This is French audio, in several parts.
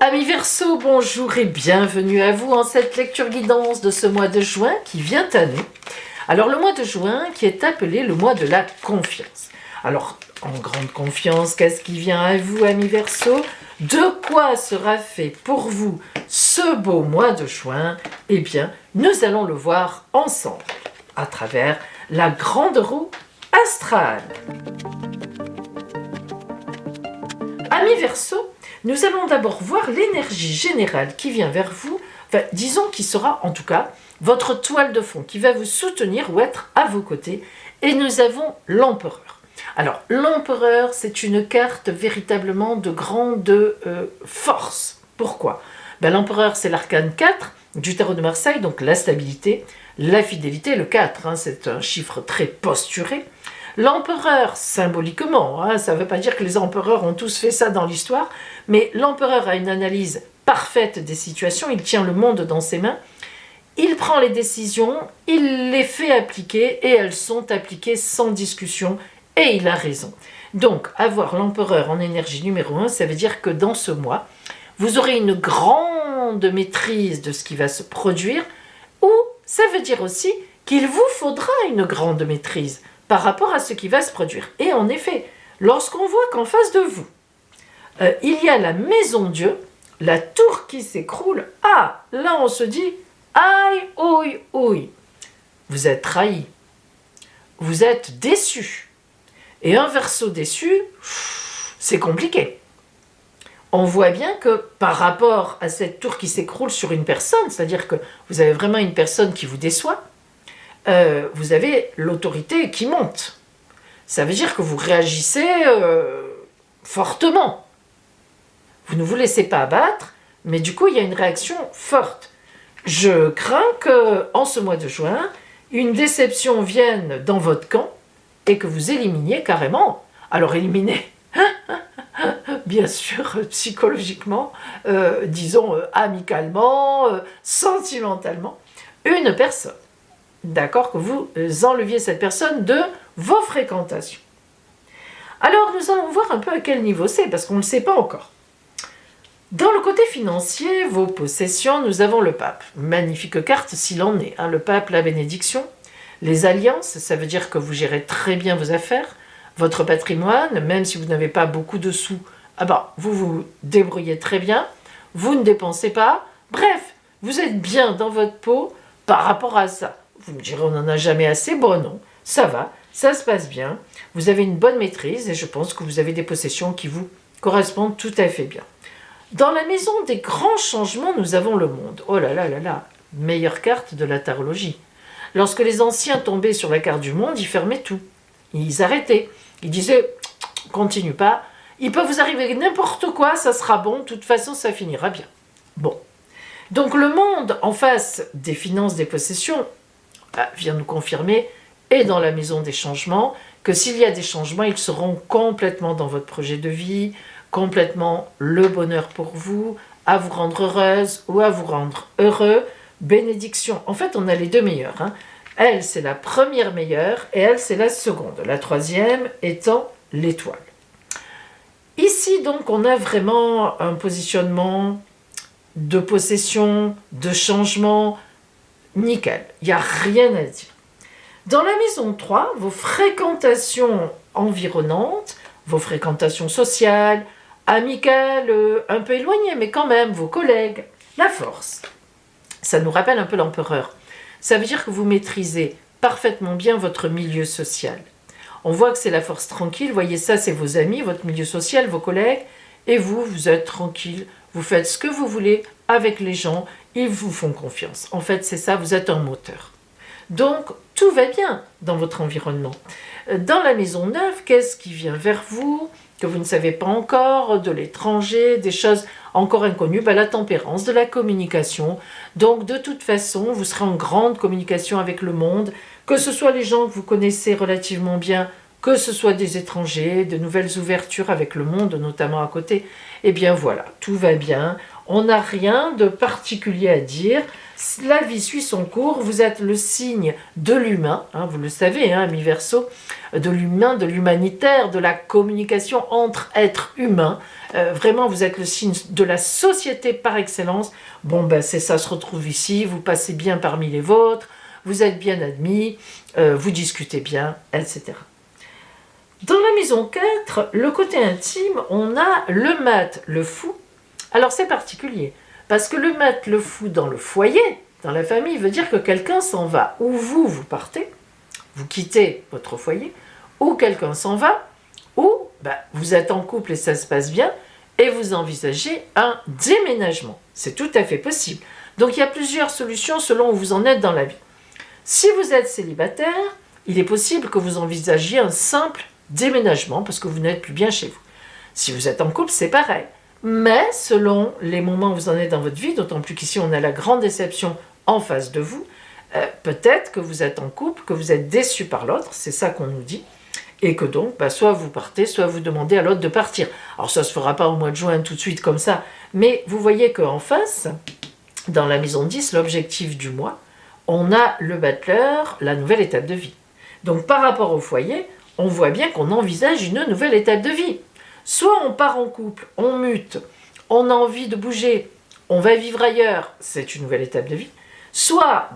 Amis Verseau, bonjour et bienvenue à vous en cette lecture guidance de ce mois de juin qui vient à nous. Alors le mois de juin qui est appelé le mois de la confiance. Alors en grande confiance, qu'est-ce qui vient à vous amis Verseau? De quoi sera fait pour vous ce beau mois de juin? Eh bien, nous allons le voir ensemble à travers la grande roue astrale. Amis Verseau, nous allons d'abord voir l'énergie générale qui vient vers vous, enfin, disons qui sera en tout cas votre toile de fond, qui va vous soutenir ou être à vos côtés. Et nous avons l'empereur. Alors, l'empereur, c'est une carte véritablement de grande force. Pourquoi? L'empereur, c'est l'arcane 4 du tarot de Marseille, donc la stabilité, la fidélité, le 4, c'est un chiffre très posturé. L'empereur, symboliquement, ça ne veut pas dire que les empereurs ont tous fait ça dans l'histoire, mais l'empereur a une analyse parfaite des situations, il tient le monde dans ses mains, il prend les décisions, il les fait appliquer et elles sont appliquées sans discussion et il a raison. Donc, avoir l'empereur en énergie numéro 1, ça veut dire que dans ce mois, vous aurez une grande maîtrise de ce qui va se produire ou ça veut dire aussi qu'il vous faudra une grande maîtrise par rapport à ce qui va se produire. Et en effet, lorsqu'on voit qu'en face de vous, il y a la maison Dieu, la tour qui s'écroule, là on se dit, aïe, ouïe, ouïe, vous êtes trahi, vous êtes déçu. Et un Verseau déçu, c'est compliqué. On voit bien que par rapport à cette tour qui s'écroule sur une personne, c'est-à-dire que vous avez vraiment une personne qui vous déçoit, vous avez l'autorité qui monte. Ça veut dire que vous réagissez fortement. Vous ne vous laissez pas abattre, mais du coup, il y a une réaction forte. Je crains qu'en ce mois de juin, une déception vienne dans votre camp et que vous éliminiez carrément. Alors éliminer, bien sûr, psychologiquement, disons amicalement, sentimentalement, une personne. D'accord, que vous enleviez cette personne de vos fréquentations. Alors, nous allons voir un peu à quel niveau c'est, parce qu'on ne le sait pas encore. Dans le côté financier, vos possessions, nous avons le pape. Magnifique carte s'il en est. Le pape, la bénédiction. Les alliances, ça veut dire que vous gérez très bien vos affaires. Votre patrimoine, même si vous n'avez pas beaucoup de sous, vous vous débrouillez très bien. Vous ne dépensez pas. Bref, vous êtes bien dans votre peau par rapport à ça. Vous me direz, on n'en a jamais assez. Bon, non, ça va, ça se passe bien. Vous avez une bonne maîtrise et je pense que vous avez des possessions qui vous correspondent tout à fait bien. Dans la maison des grands changements, nous avons le monde. Oh là là là là, meilleure carte de la tarologie. Lorsque les anciens tombaient sur la carte du monde, ils fermaient tout. Ils arrêtaient. Ils disaient, continue pas. Il peut vous arriver n'importe quoi, ça sera bon. De toute façon, ça finira bien. Bon. Donc le monde en face des finances, des possessions, vient nous confirmer, et dans la maison des changements, que s'il y a des changements, ils seront complètement dans votre projet de vie, complètement le bonheur pour vous, à vous rendre heureuse ou à vous rendre heureux. Bénédiction. En fait, on a les deux meilleures. Elle, c'est la première meilleure et elle, c'est la seconde. La troisième étant l'étoile. Ici, donc, on a vraiment un positionnement de possession, de changement, nickel. Il n'y a rien à dire. Dans la maison 3, vos fréquentations environnantes, vos fréquentations sociales, amicales, un peu éloignées, mais quand même, vos collègues, la force. Ça nous rappelle un peu l'empereur. Ça veut dire que vous maîtrisez parfaitement bien votre milieu social. On voit que c'est la force tranquille. Voyez, ça, c'est vos amis, votre milieu social, vos collègues. Et vous, vous êtes tranquille. Vous faites ce que vous voulez avec les gens. Ils vous font confiance. En fait, c'est ça, vous êtes un moteur. Donc, tout va bien dans votre environnement. Dans la maison 9, qu'est-ce qui vient vers vous, que vous ne savez pas encore, de l'étranger, des choses encore inconnues, la tempérance, de la communication. Donc, de toute façon, vous serez en grande communication avec le monde, que ce soit les gens que vous connaissez relativement bien, que ce soit des étrangers, de nouvelles ouvertures avec le monde, notamment à côté. Eh bien voilà, tout va bien. On n'a rien de particulier à dire. La vie suit son cours. Vous êtes le signe de l'humain, hein, vous le savez, hein, ami Verseau, de l'humain, de l'humanitaire, de la communication entre êtres humains. Vraiment, vous êtes le signe de la société par excellence. Bon, ben c'est ça, se retrouve ici. Vous passez bien parmi les vôtres. Vous êtes bien admis. Vous discutez bien, etc. Dans la maison 4, le côté intime, on a le mat, le fou. Alors c'est particulier, parce que le mat, le fou dans le foyer, dans la famille, veut dire que quelqu'un s'en va. Ou vous partez, vous quittez votre foyer, ou quelqu'un s'en va, ou vous êtes en couple et ça se passe bien, et vous envisagez un déménagement. C'est tout à fait possible. Donc il y a plusieurs solutions selon où vous en êtes dans la vie. Si vous êtes célibataire, il est possible que vous envisagiez un simple déménagement parce que vous n'êtes plus bien chez vous. Si vous êtes en couple, c'est pareil. Mais selon les moments où vous en êtes dans votre vie, d'autant plus qu'ici on a la grande déception en face de vous, peut-être que vous êtes en couple, que vous êtes déçu par l'autre, c'est ça qu'on nous dit, et que donc soit vous partez, soit vous demandez à l'autre de partir. Alors ça ne se fera pas au mois de juin tout de suite comme ça, mais vous voyez qu'en face, dans la maison 10, l'objectif du mois, on a le battleur, la nouvelle étape de vie. Donc par rapport au foyer, on voit bien qu'on envisage une nouvelle étape de vie. Soit on part en couple, on mute, on a envie de bouger, on va vivre ailleurs, c'est une nouvelle étape de vie. Soit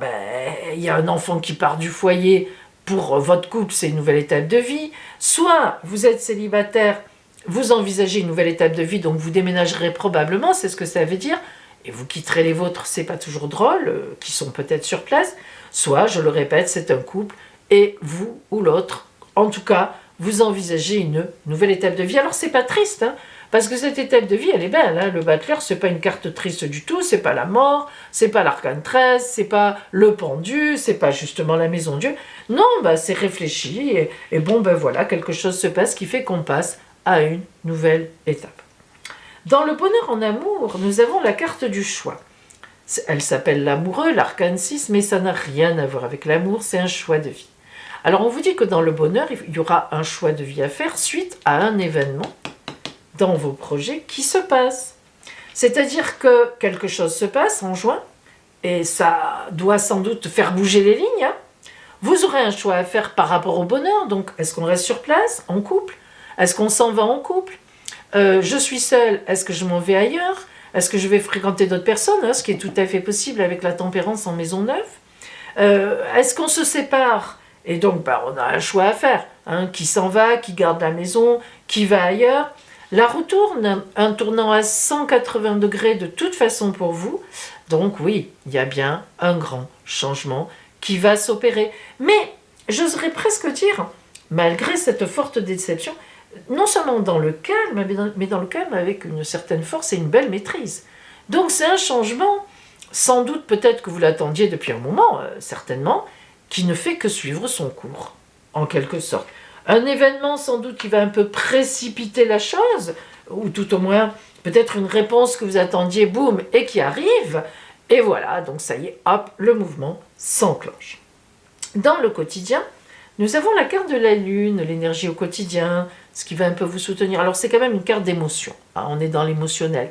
il y a un enfant qui part du foyer, pour votre couple c'est une nouvelle étape de vie. Soit vous êtes célibataire, vous envisagez une nouvelle étape de vie, donc vous déménagerez probablement, c'est ce que ça veut dire, et vous quitterez les vôtres, c'est pas toujours drôle, qui sont peut-être sur place. Soit, je le répète, c'est un couple, et vous ou l'autre, en tout cas, vous envisagez une nouvelle étape de vie. Alors c'est pas triste, hein, parce que cette étape de vie, elle est belle. Hein. Le battleur, c'est pas une carte triste du tout, c'est pas la mort, c'est pas l'arcane 13, c'est pas le pendu, c'est pas justement la maison Dieu. Non, c'est réfléchi, et bon, voilà, quelque chose se passe qui fait qu'on passe à une nouvelle étape. Dans le bonheur en amour, nous avons la carte du choix. Elle s'appelle l'amoureux, l'arcane 6, mais ça n'a rien à voir avec l'amour, c'est un choix de vie. Alors on vous dit que dans le bonheur, il y aura un choix de vie à faire suite à un événement dans vos projets qui se passe. C'est-à-dire que quelque chose se passe en juin, et ça doit sans doute faire bouger les lignes. Hein. Vous aurez un choix à faire par rapport au bonheur, donc est-ce qu'on reste sur place, en couple? Est-ce qu'on s'en va en couple? Je suis seule, est-ce que je m'en vais ailleurs? Est-ce que je vais fréquenter d'autres personnes, hein, ce qui est tout à fait possible avec la tempérance en maison neuve? Est-ce qu'on se sépare? Et donc, on a un choix à faire. Hein, qui s'en va, qui garde la maison, qui va ailleurs. La roue tourne, un tournant à 180 degrés de toute façon pour vous. Donc oui, il y a bien un grand changement qui va s'opérer. Mais, j'oserais presque dire, malgré cette forte déception, non seulement dans le calme, mais dans le calme avec une certaine force et une belle maîtrise. Donc c'est un changement, sans doute peut-être que vous l'attendiez depuis un moment, certainement, qui ne fait que suivre son cours, en quelque sorte. Un événement sans doute qui va un peu précipiter la chose, ou tout au moins peut-être une réponse que vous attendiez, boum, et qui arrive, et voilà, donc ça y est, hop, le mouvement s'enclenche. Dans le quotidien, nous avons la carte de la lune, l'énergie au quotidien, ce qui va un peu vous soutenir. Alors c'est quand même une carte d'émotion, hein, on est dans l'émotionnel.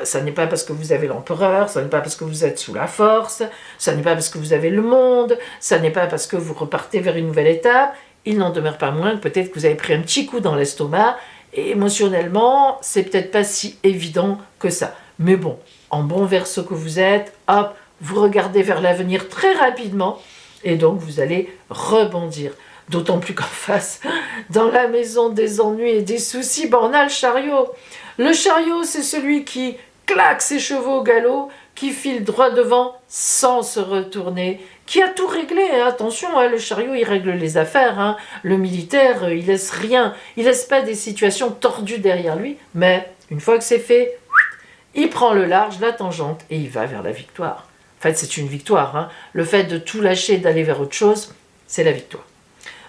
Ça n'est pas parce que vous avez l'empereur, ça n'est pas parce que vous êtes sous la force, ça n'est pas parce que vous avez le monde, ça n'est pas parce que vous repartez vers une nouvelle étape. Il n'en demeure pas moins que peut-être que vous avez pris un petit coup dans l'estomac, et émotionnellement, c'est peut-être pas si évident que ça. Mais bon, en bon Verseau que vous êtes, hop, vous regardez vers l'avenir très rapidement, et donc vous allez rebondir. D'autant plus qu'en face, dans la maison des ennuis et des soucis, on a le chariot. Le chariot, c'est celui qui claque ses chevaux au galop, qui file droit devant sans se retourner, qui a tout réglé. Hein. Attention, hein, le chariot, il règle les affaires. Hein. Le militaire, il laisse rien. Il laisse pas des situations tordues derrière lui. Mais une fois que c'est fait, il prend le large, la tangente, et il va vers la victoire. En fait, c'est une victoire. Hein. Le fait de tout lâcher et d'aller vers autre chose, c'est la victoire.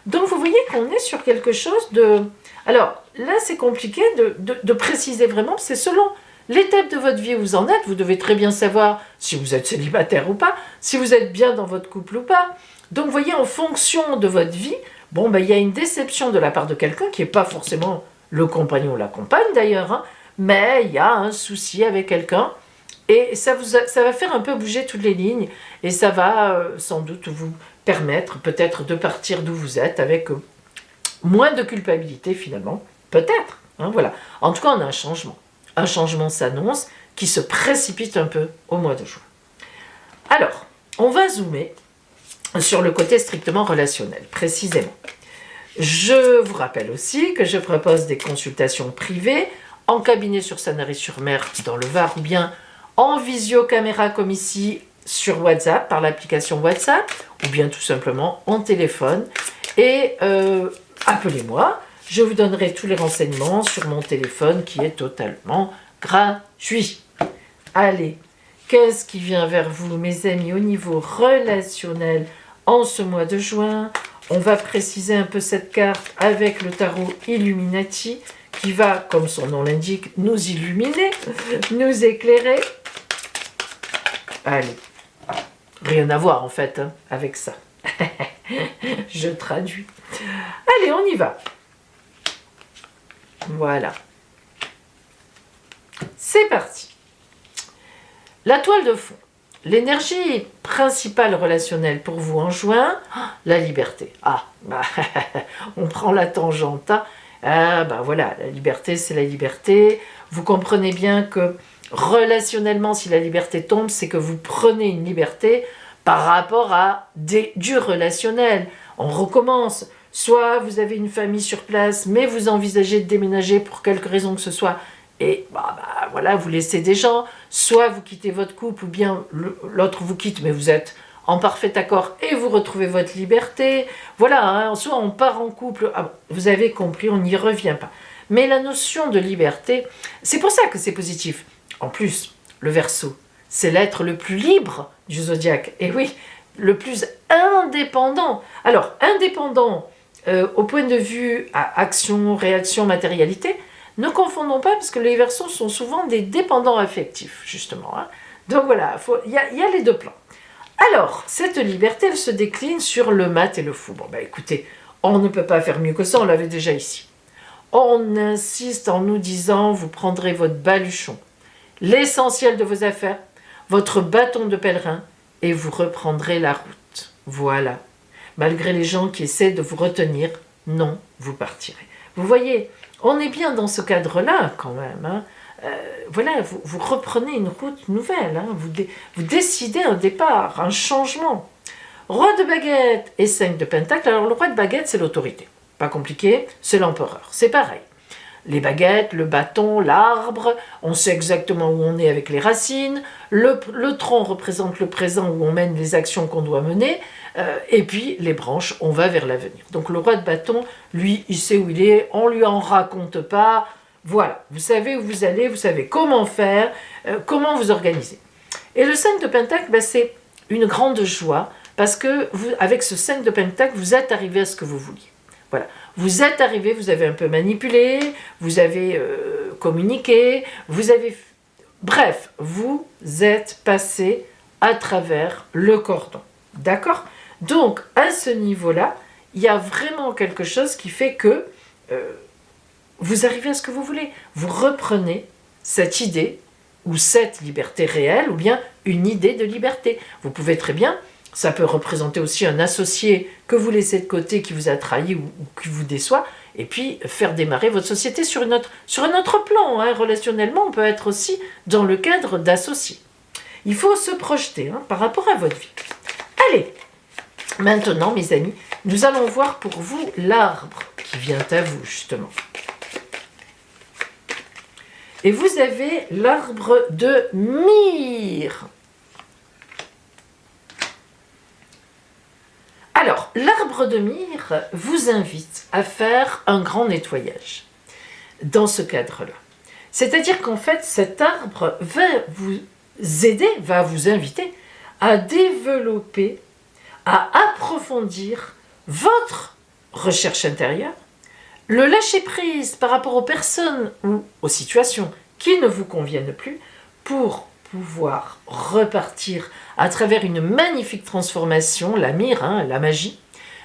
Donc, vous voyez qu'on est sur quelque chose de... Alors, là, c'est compliqué de préciser vraiment. C'est selon l'étape de votre vie où vous en êtes. Vous devez très bien savoir si vous êtes célibataire ou pas, si vous êtes bien dans votre couple ou pas. Donc, vous voyez, en fonction de votre vie, il y a une déception de la part de quelqu'un qui n'est pas forcément le compagnon ou la compagne d'ailleurs, hein, mais il y a un souci avec quelqu'un Et ça va faire un peu bouger toutes les lignes, et ça va sans doute vous permettre peut-être de partir d'où vous êtes avec moins de culpabilité finalement, peut-être. Hein, voilà. En tout cas, on a un changement. Un changement s'annonce qui se précipite un peu au mois de juin. Alors, on va zoomer sur le côté strictement relationnel, précisément. Je vous rappelle aussi que je propose des consultations privées en cabinet sur Sanary-sur-Mer dans le Var ou bien en visio-caméra comme ici sur WhatsApp, par l'application WhatsApp, ou bien tout simplement en téléphone. Et appelez-moi, je vous donnerai tous les renseignements sur mon téléphone qui est totalement gratuit. Allez, qu'est-ce qui vient vers vous, mes amis, au niveau relationnel en ce mois de juin? On va préciser un peu cette carte avec le tarot Illuminati qui va, comme son nom l'indique, nous illuminer, nous éclairer. Allez, rien à voir en fait hein, avec ça. Je traduis. Allez, on y va. Voilà. C'est parti. La toile de fond. L'énergie principale relationnelle pour vous en juin, la liberté. Ah, bah, on prend la tangente. Hein. Ah, bah voilà, la liberté, c'est la liberté. Vous comprenez bien que relationnellement, si la liberté tombe, c'est que vous prenez une liberté par rapport à du relationnel. On recommence. Soit vous avez une famille sur place, mais vous envisagez de déménager pour quelque raison que ce soit, et voilà, vous laissez des gens, soit vous quittez votre couple, ou bien l'autre vous quitte, mais vous êtes en parfait accord et vous retrouvez votre liberté. Voilà, hein, soit on part en couple, vous avez compris, on n'y revient pas. Mais la notion de liberté, c'est pour ça que c'est positif. En plus, le Verseau, c'est l'être le plus libre du zodiaque. Et oui, le plus indépendant. Alors, indépendant au point de vue à action, réaction, matérialité, ne confondons pas parce que les Verseaux sont souvent des dépendants affectifs, justement. Hein. Donc voilà, il y a les deux plans. Alors, cette liberté, elle se décline sur le mat et le fou. Bon, écoutez, on ne peut pas faire mieux que ça, on l'avait déjà ici. On insiste en nous disant, vous prendrez votre baluchon, l'essentiel de vos affaires, votre bâton de pèlerin, et vous reprendrez la route. Voilà. Malgré les gens qui essaient de vous retenir, non, vous partirez. Vous voyez, on est bien dans ce cadre-là quand même. Hein. Voilà, vous reprenez une route nouvelle. Hein. Vous décidez un départ, un changement. Roi de baguette et 5 de pentacle. Alors le roi de baguette, c'est l'autorité. Pas compliqué, c'est l'empereur. C'est pareil. Les baguettes, le bâton, l'arbre, on sait exactement où on est avec les racines. Le tronc représente le présent où on mène les actions qu'on doit mener. Et puis les branches, on va vers l'avenir. Donc le roi de bâton, lui, il sait où il est, on lui en raconte pas. Voilà, vous savez où vous allez, vous savez comment faire, comment vous organiser. Et le 5 de pentacle, c'est une grande joie parce que avec ce 5 de pentacle, vous êtes arrivé à ce que vous vouliez. Voilà. Vous êtes arrivé, vous avez un peu manipulé, vous avez communiqué, vous avez... Bref, vous êtes passé à travers le cordon. D'accord ? Donc, à ce niveau-là, il y a vraiment quelque chose qui fait que vous arrivez à ce que vous voulez. Vous reprenez cette idée ou cette liberté réelle ou bien une idée de liberté. Vous pouvez très bien... Ça peut représenter aussi un associé que vous laissez de côté, qui vous a trahi ou qui vous déçoit, et puis faire démarrer votre société sur un autre plan. Hein. Relationnellement, on peut être aussi dans le cadre d'associés. Il faut se projeter par rapport à votre vie. Allez, maintenant, mes amis, nous allons voir pour vous l'arbre qui vient à vous, justement. Et vous avez l'arbre de myrrhe. Alors, l'arbre de myrrhe vous invite à faire un grand nettoyage dans ce cadre-là. C'est-à-dire qu'en fait, cet arbre va vous aider, va vous inviter à développer, à approfondir votre recherche intérieure, le lâcher-prise par rapport aux personnes ou aux situations qui ne vous conviennent plus pour pouvoir repartir à travers une magnifique transformation, la myrrhe, la magie,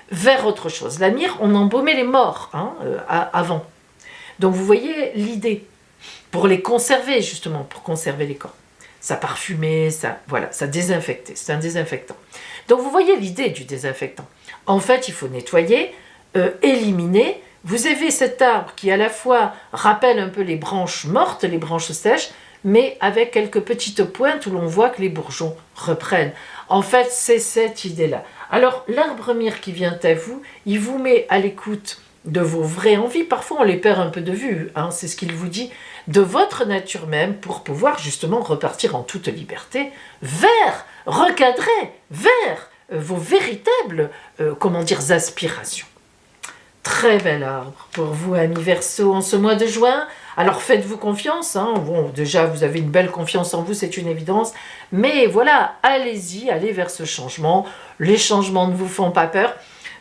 vers autre chose. La myrrhe, on embaumait les morts avant. Donc vous voyez l'idée, pour les conserver justement, pour conserver les corps. ça parfumait, voilà, ça désinfectait. C'est un désinfectant. Donc vous voyez l'idée du désinfectant. En fait, il faut nettoyer, éliminer. Vous avez cet arbre qui à la fois rappelle un peu les branches mortes, les branches sèches, mais avec quelques petites pointes où l'on voit que les bourgeons reprennent. En fait, c'est cette idée-là. Alors, l'arbre myrte qui vient à vous, il vous met à l'écoute de vos vraies envies. Parfois, on les perd un peu de vue, hein, c'est ce qu'il vous dit, de votre nature même, pour pouvoir justement repartir en toute liberté vers, recadrer, vers vos véritables, aspirations. Très bel arbre pour vous, amis Verseau, en ce mois de juin. Alors faites-vous confiance, hein. Bon, déjà vous avez une belle confiance en vous, c'est une évidence, mais voilà, allez-y, allez vers ce changement. Les changements ne vous font pas peur,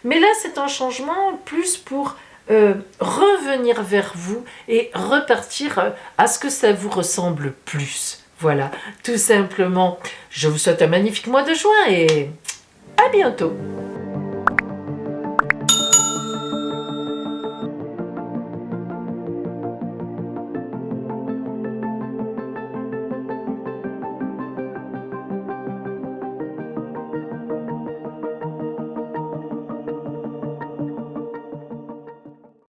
mais là c'est un changement plus pour revenir vers vous et repartir à ce que ça vous ressemble plus. Voilà, tout simplement. Je vous souhaite un magnifique mois de juin et à bientôt.